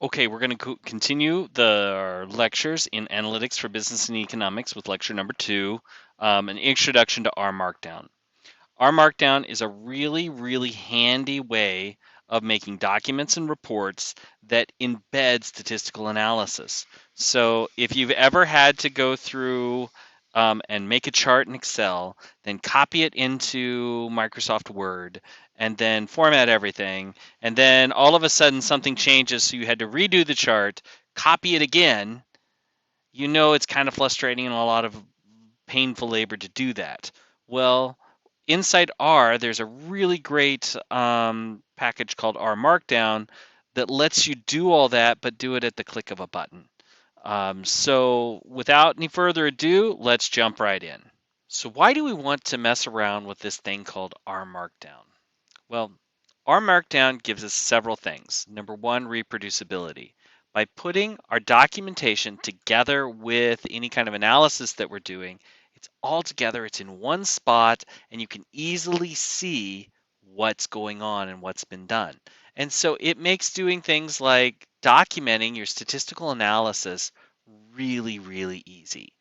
Okay, we're going to continue our lectures in Analytics for Business and Economics with lecture number 2, an introduction to RMarkdown. RMarkdown is a really handy way of making documents and reports that embed statistical analysis. So if you've ever had to go through and make a chart in Excel, then copy it into Microsoft Word, and then format everything, and then all of a sudden something changes, so you had to redo the chart, copy it again, you know it's kind of frustrating and a lot of painful labor to do that. Well, inside R, there's a really great package called RMarkdown that lets you do all that, but do it at the click of a button. So without any further ado, let's jump right in. So why do we want to mess around with this thing called RMarkdown? Well, RMarkdown gives us several things. Number one, reproducibility. By putting our documentation together with any kind of analysis that we're doing, it's all together, it's in one spot, and you can easily see what's going on and what's been done. And so it makes doing things like documenting your statistical analysis really easy.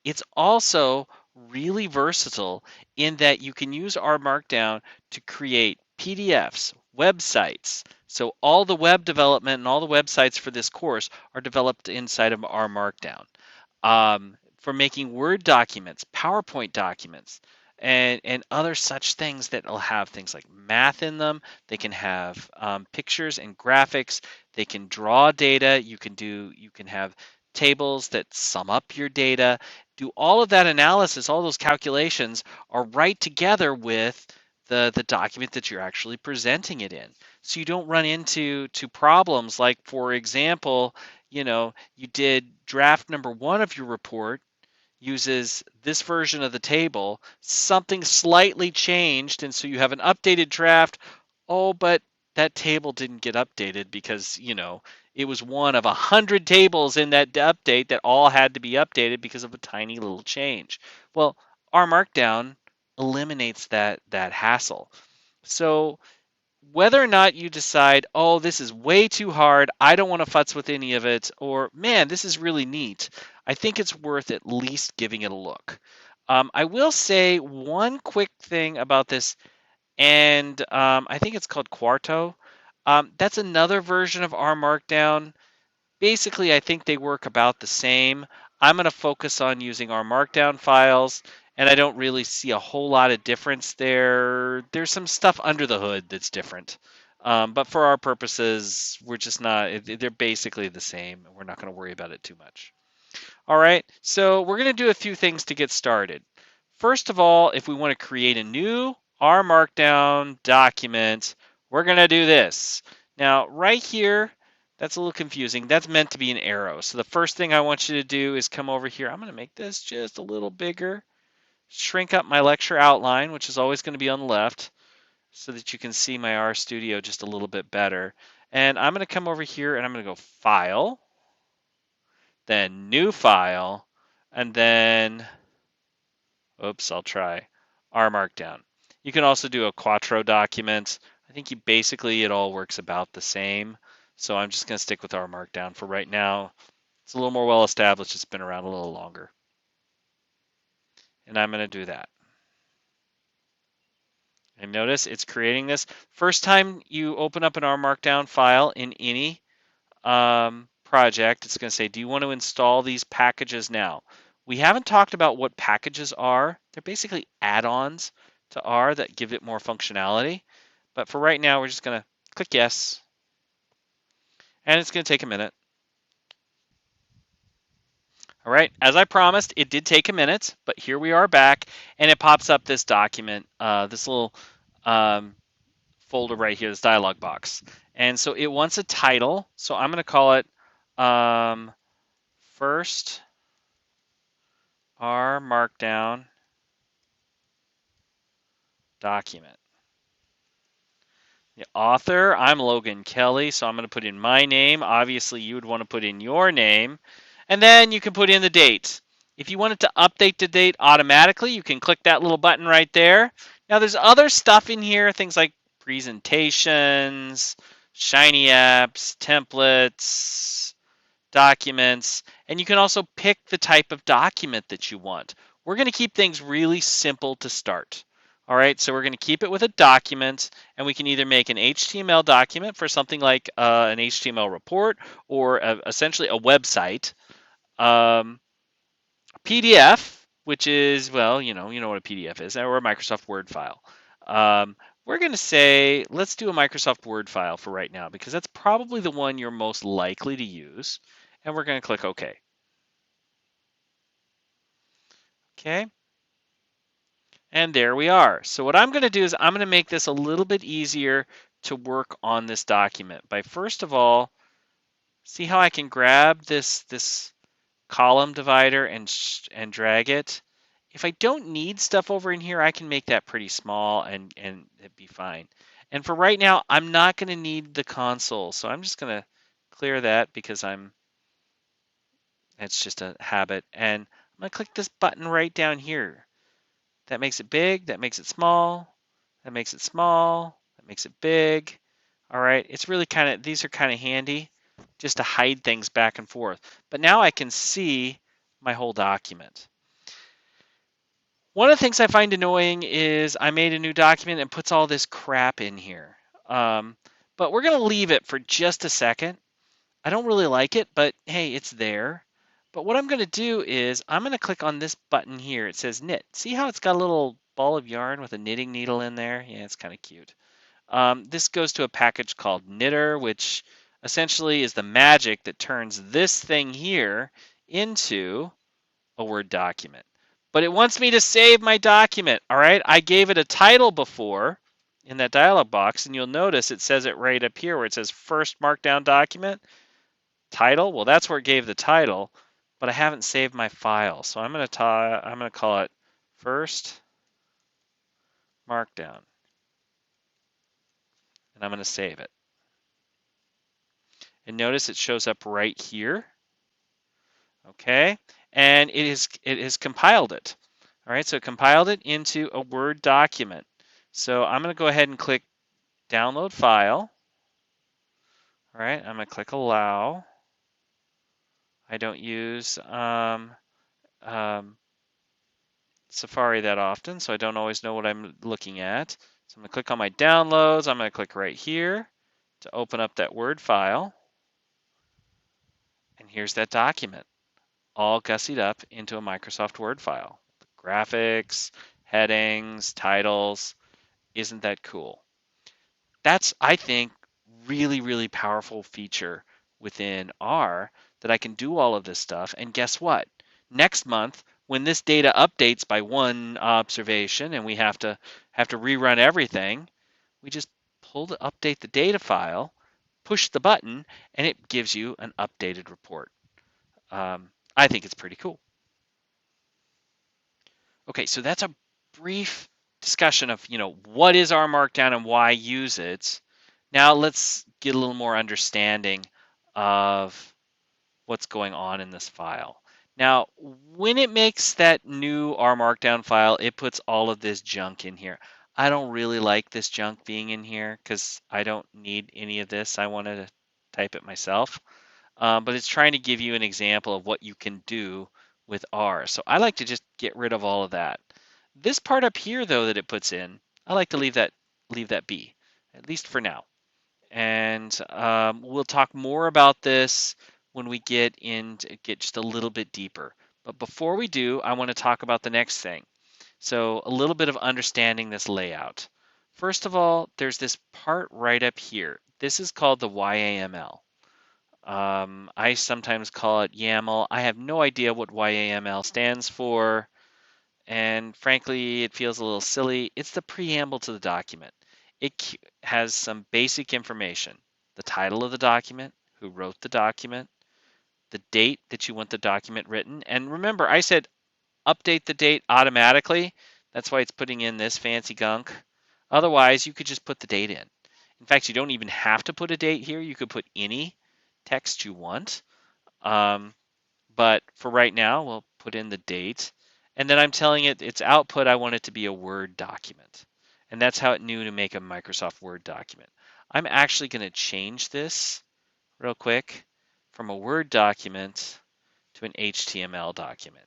It's also really versatile in that you can use RMarkdown to create PDFs, websites. So all the web development and all the websites for this course are developed inside of RMarkdown. For making Word documents, PowerPoint documents, and other such things that will have things like math in them. They can have pictures and graphics. They can draw data. You can have tables that sum up your data. Do all of that analysis, all those calculations are right together with the document that you're actually presenting it in. So you don't run into problems like, for example, you did draft number 1 of your report uses this version of the table, something slightly changed, and so you have an updated draft. Oh, but that table didn't get updated because, it was one of 100 tables in that update that all had to be updated because of a tiny little change. Well, RMarkdown eliminates that hassle. So whether or not you decide, oh, this is way too hard, I don't want to futz with any of it, or man, this is really neat, I think it's worth at least giving it a look. I will say one quick thing about this, and I think it's called Quarto. That's another version of RMarkdown. Basically, I think they work about the same. I'm going to focus on using RMarkdown files, and I don't really see a whole lot of difference there. There's some stuff under the hood that's different. But for our purposes, we're just not, they're basically the same. We're not going to worry about it too much. All right, so we're going to do a few things to get started. First of all, if we want to create a new RMarkdown document, we're going to do this. Now, right here, that's a little confusing. That's meant to be an arrow. So the first thing I want you to do is come over here. I'm going to make this just a little bigger, shrink up my lecture outline, which is always going to be on the left, so that you can see my RStudio just a little bit better. And I'm going to come over here and I'm going to go File, then New File, and then, oops, I'll try RMarkdown. You can also do a Quattro document. I think basically it all works about the same. So I'm just going to stick with RMarkdown for right now. It's a little more well established. It's been around a little longer. And I'm going to do that. And notice it's creating this. First time you open up an RMarkdown file in any project, it's going to say, do you want to install these packages now? We haven't talked about what packages are. They're basically add-ons to R that give it more functionality. But for right now, we're just going to click yes. And it's going to take a minute. All right, as I promised, it did take a minute, but here we are back, and it pops up this document, this little folder right here, this dialog box. And so it wants a title, so I'm going to call it First RMarkdown Document. The author, I'm Logan Kelly, so I'm going to put in my name. Obviously, you would want to put in your name. And then you can put in the date. If you wanted to update the date automatically, you can click that little button right there. Now, there's other stuff in here, things like presentations, shiny apps, templates, documents, and you can also pick the type of document that you want. We're going to keep things really simple to start. All right, so we're going to keep it with a document, and we can either make an HTML document for something like an HTML report or essentially a website. Um, PDF, which is, well, you know what a PDF is, or a Microsoft Word file. We're going to say, let's do a Microsoft Word file for right now, because that's probably the one you're most likely to use. And we're going to click OK. Okay. And there we are. So what I'm going to do is I'm going to make this a little bit easier to work on this document by, first of all, see how I can grab this column divider and drag it. If I don't need stuff over in here, I can make that pretty small and it'd be fine. And for right now, I'm not going to need the console. So I'm just going to clear that because it's just a habit. And I'm going to click this button right down here. That makes it big, that makes it small, that makes it small, that makes it big. All right, it's really these are kind of handy just to hide things back and forth. But now I can see my whole document. One of the things I find annoying is I made a new document and puts all this crap in here. But we're going to leave it for just a second. I don't really like it, but hey, it's there. But what I'm going to do is I'm going to click on this button here. It says knit. See how it's got a little ball of yarn with a knitting needle in there? Yeah, it's kind of cute. This goes to a package called Knitter, which essentially is the magic that turns this thing here into a Word document. But it wants me to save my document. All right, I gave it a title before in that dialog box, and you'll notice it says it right up here where it says first markdown document. Title, well, that's where it gave the title, but I haven't saved my file. So I'm going to call it first markdown, and I'm going to save it. And notice it shows up right here. Okay, and it is compiled it. All right, so it compiled it into a Word document. So I'm going to go ahead and click download file. All right, I'm going to click allow. I don't use Safari that often, so I don't always know what I'm looking at. So I'm going to click on my downloads. I'm going to click right here to open up that Word file. And here's that document, all gussied up into a Microsoft Word file. Graphics, headings, titles. Isn't that cool? That's, I think, really, really powerful feature within R that I can do all of this stuff. And guess what? Next month, when this data updates by one observation and we have to rerun everything, we just update the data file, push the button, and it gives you an updated report. I think it's pretty cool. Okay, so that's a brief discussion of, what is RMarkdown and why use it. Now let's get a little more understanding of what's going on in this file. Now, when it makes that new RMarkdown file, it puts all of this junk in here. I don't really like this junk being in here because I don't need any of this. I wanted to type it myself. But it's trying to give you an example of what you can do with R. So I like to just get rid of all of that. This part up here, though, that it puts in, I like to leave that be, at least for now. And we'll talk more about this when we get just a little bit deeper. But before we do, I want to talk about the next thing. So a little bit of understanding this layout. First of all, there's this part right up here. This is called the YAML. I sometimes call it YAML. I have no idea what YAML stands for, and frankly, it feels a little silly. It's the preamble to the document. It has some basic information: the title of the document, who wrote the document, the date that you want the document written. And remember, I said update the date automatically. That's why it's putting in this fancy gunk. Otherwise, you could just put the date in. In fact, you don't even have to put a date here. You could put any text you want. But for right now, we'll put in the date. And then I'm telling it its output, I want it to be a Word document. And that's how it knew to make a Microsoft Word document. I'm actually going to change this real quick from a Word document to an HTML document.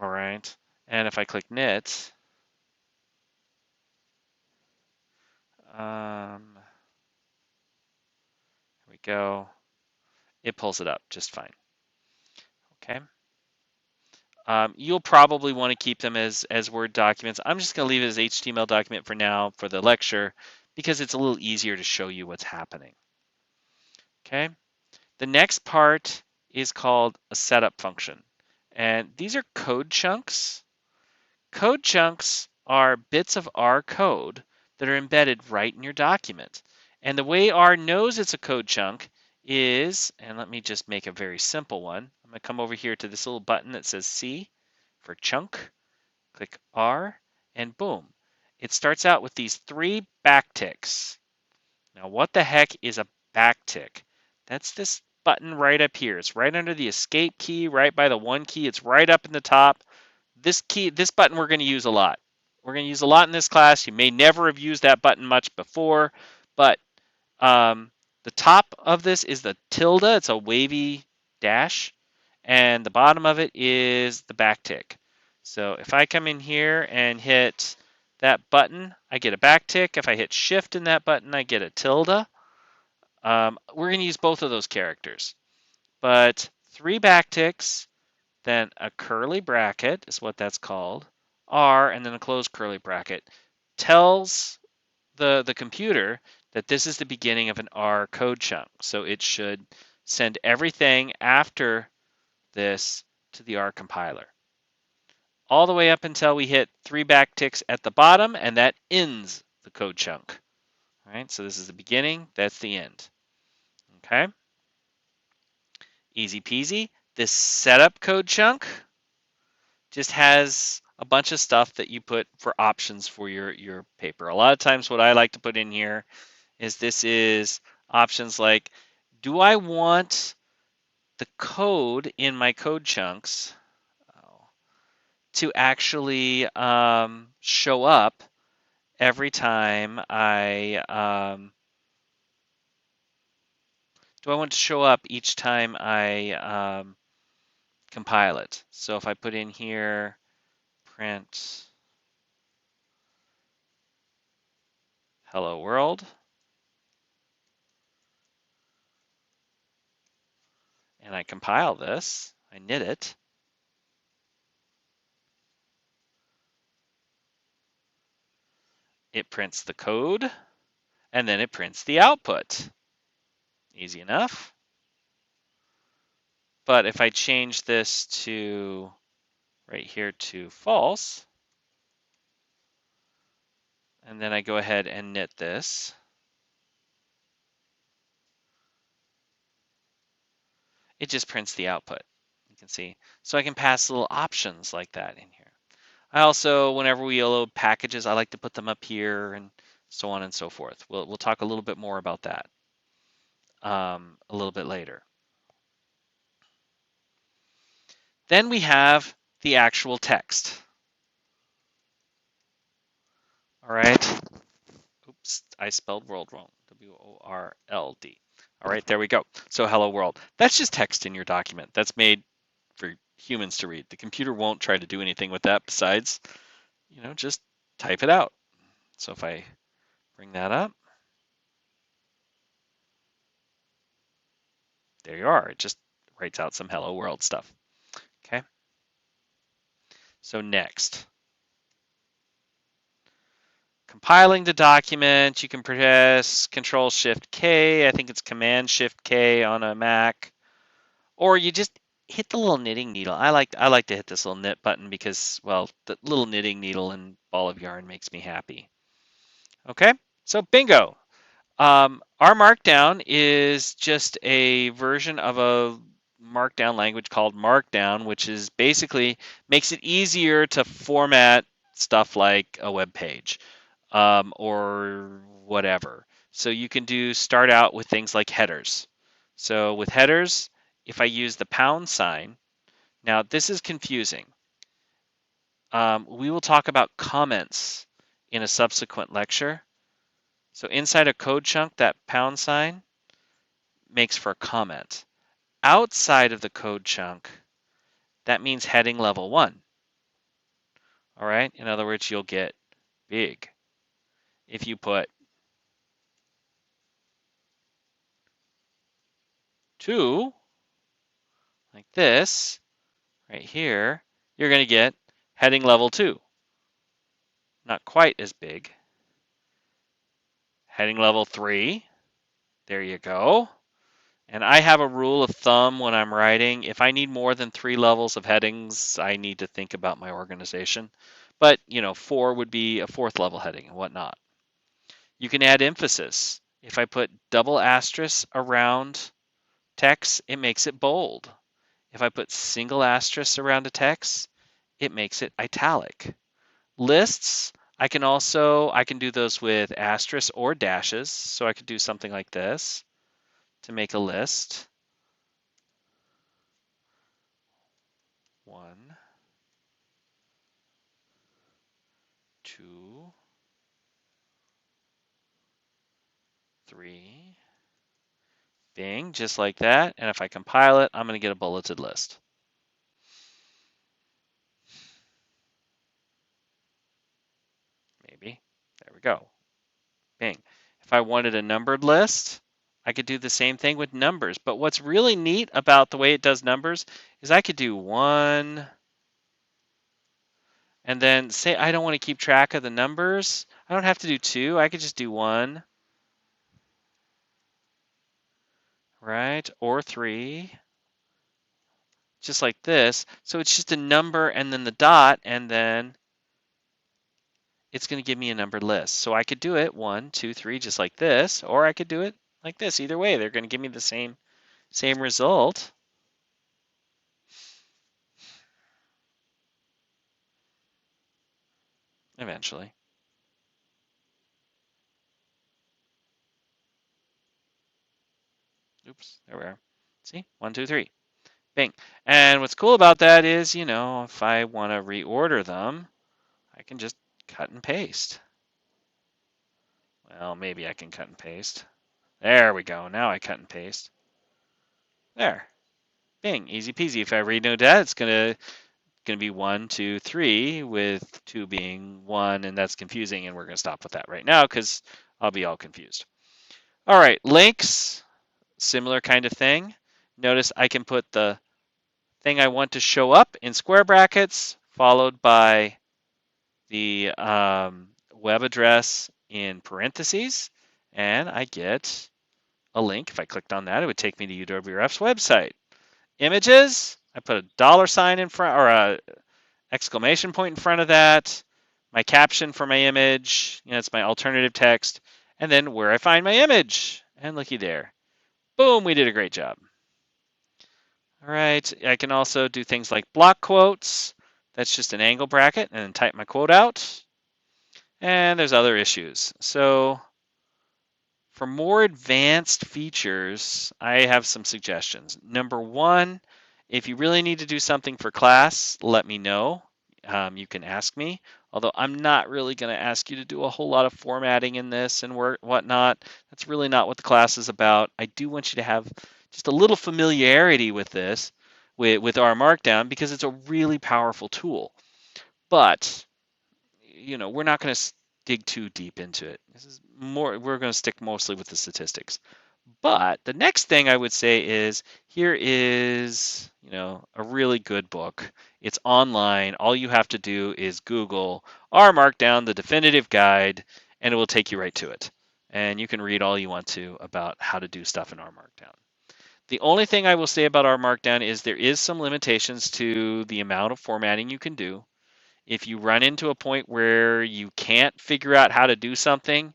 All right. And if I click knit, here we go. It pulls it up just fine. Okay. You'll probably want to keep them as Word documents. I'm just going to leave it as HTML document for now for the lecture because it's a little easier to show you what's happening. Okay. The next part is called a setup function. And these are code chunks. Code chunks are bits of R code that are embedded right in your document. And the way R knows it's a code chunk is, and let me just make a very simple one. I'm going to come over here to this little button that says C for chunk, click R, and boom. It starts out with these 3 backticks. Now, what the heck is a backtick? That's this button right up here. It's right under the escape key, right by the 1 key. It's right up in the top. This button we're going to use a lot. We're going to use a lot in this class. You may never have used that button much before, but the top of this is the tilde. It's a wavy dash, and the bottom of it is the backtick. So if I come in here and hit that button, I get a backtick. If I hit shift in that button, I get a tilde. We're going to use both of those characters, but 3 backticks, then a curly bracket is what that's called, R, and then a closed curly bracket, tells the computer that this is the beginning of an R code chunk. So it should send everything after this to the R compiler. All the way up until we hit 3 backticks at the bottom, and that ends the code chunk. All right, so this is the beginning, that's the end. Okay? Easy peasy. This setup code chunk just has a bunch of stuff that you put for options for your paper. A lot of times what I like to put in here is this is options like, do I want the code in my code chunks to actually show up every time do I want to show up each time I compile it? So if I put in here print hello world, and I compile this, I knit it, it prints the code, and then it prints the output. Easy enough. But if I change this to right here to false, and then I go ahead and knit this, it just prints the output. You can see. So I can pass little options like that in here. I also, whenever we load packages, I like to put them up here and so on and so forth. We'll talk a little bit more about that a little bit later. Then we have the actual text. All right. Oops, I spelled world wrong. W-O-R-L-D. All right, there we go. So hello world. That's just text in your document. That's made for humans to read. The computer won't try to do anything with that besides, just type it out. So if I bring that up, there you are. It just writes out some hello world stuff. Okay. So next, compiling the document, you can press Control-Shift-K. I think it's Command-Shift-K on a Mac, or you just hit the little knitting needle. I like to hit this little knit button because, well, the little knitting needle and ball of yarn makes me happy. Okay, so bingo. RMarkdown is just a version of a markdown language called Markdown, which is basically makes it easier to format stuff like a web page or whatever. So you can start out with things like headers. So with headers, if I use the pound sign, now this is confusing. We will talk about comments in a subsequent lecture. So inside a code chunk, that pound sign makes for a comment. Outside of the code chunk, that means heading level 1. All right, in other words, you'll get big if you put 2 like this right here, you're going to get heading level 2. Not quite as big. Heading level 3, there you go. And I have a rule of thumb when I'm writing. If I need more than 3 levels of headings, I need to think about my organization. But, 4 would be a 4th level heading and whatnot. You can add emphasis. If I put double asterisk around text, it makes it bold. If I put single asterisk around a text, it makes it italic. Lists, I can do those with asterisks or dashes. So I could do something like this to make a list. 1, 2, 3, bing, just like that. And if I compile it, I'm going to get a bulleted list. Maybe. There we go. Bing. If I wanted a numbered list, I could do the same thing with numbers. But what's really neat about the way it does numbers is I could do 1, and then say I don't want to keep track of the numbers. I don't have to do 2. I could just do 1, right? Or 3, just like this. So it's just a number and then the dot, and then it's going to give me a numbered list. So I could do it 1, 2, 3, just like this, or I could do it like this. Either way, they're going to give me the same result. Eventually. Oops, there we are. See, 1, 2, 3, bing. And what's cool about that is, if I want to reorder them, I can just cut and paste. Well, maybe I can cut and paste. There we go. Now I cut and paste. There. Bing. Easy peasy. If I renode that, it's gonna be 1, 2, 3, with 2 being 1, and that's confusing, and we're gonna stop with that right now because I'll be all confused. All right, links, similar kind of thing. Notice I can put the thing I want to show up in square brackets, followed by the web address in parentheses, and I get a link. If I clicked on that, it would take me to UWRF's website. Images, I put a dollar sign in front, or a exclamation point in front of that. My caption for my image, it's my alternative text, and then where I find my image. And looky there. Boom, we did a great job. All right, I can also do things like block quotes. That's just an angle bracket, and then type my quote out. And there's other issues. So for more advanced features, I have some suggestions. Number 1, if you really need to do something for class, let me know. You can ask me, although I'm not really going to ask you to do a whole lot of formatting in this and whatnot. That's really not what the class is about. I do want you to have just a little familiarity with this, with RMarkdown, because it's a really powerful tool. But, we're not going to dig too deep into it. We're going to stick mostly with the statistics. But the next thing I would say is, here is, a really good book. It's online. All you have to do is Google RMarkdown, the definitive guide, and it will take you right to it. And you can read all you want to about how to do stuff in RMarkdown. The only thing I will say about RMarkdown is there is some limitations to the amount of formatting you can do. If you run into a point where you can't figure out how to do something,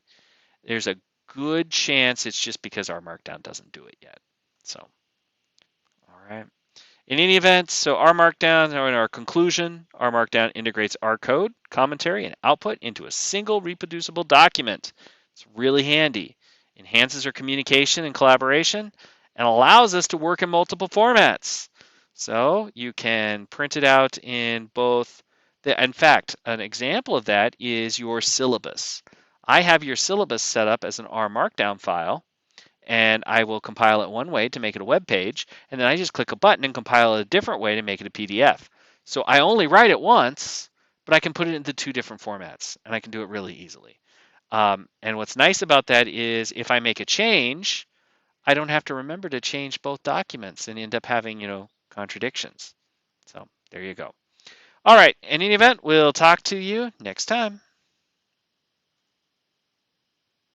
there's a good chance it's just because RMarkdown doesn't do it yet. So, all right. In any event, so RMarkdown, or in our conclusion, RMarkdown integrates our code, commentary, and output into a single reproducible document. It's really handy. Enhances our communication and collaboration, and allows us to work in multiple formats. So you can print it out in both. In fact, an example of that is your syllabus. I have your syllabus set up as an RMarkdown file, and I will compile it one way to make it a web page, and then I just click a button and compile it a different way to make it a PDF. So I only write it once, but I can put it into 2 different formats, and I can do it really easily. And what's nice about that is if I make a change, I don't have to remember to change both documents and end up having, contradictions. So there you go. All right, in any event, we'll talk to you next time.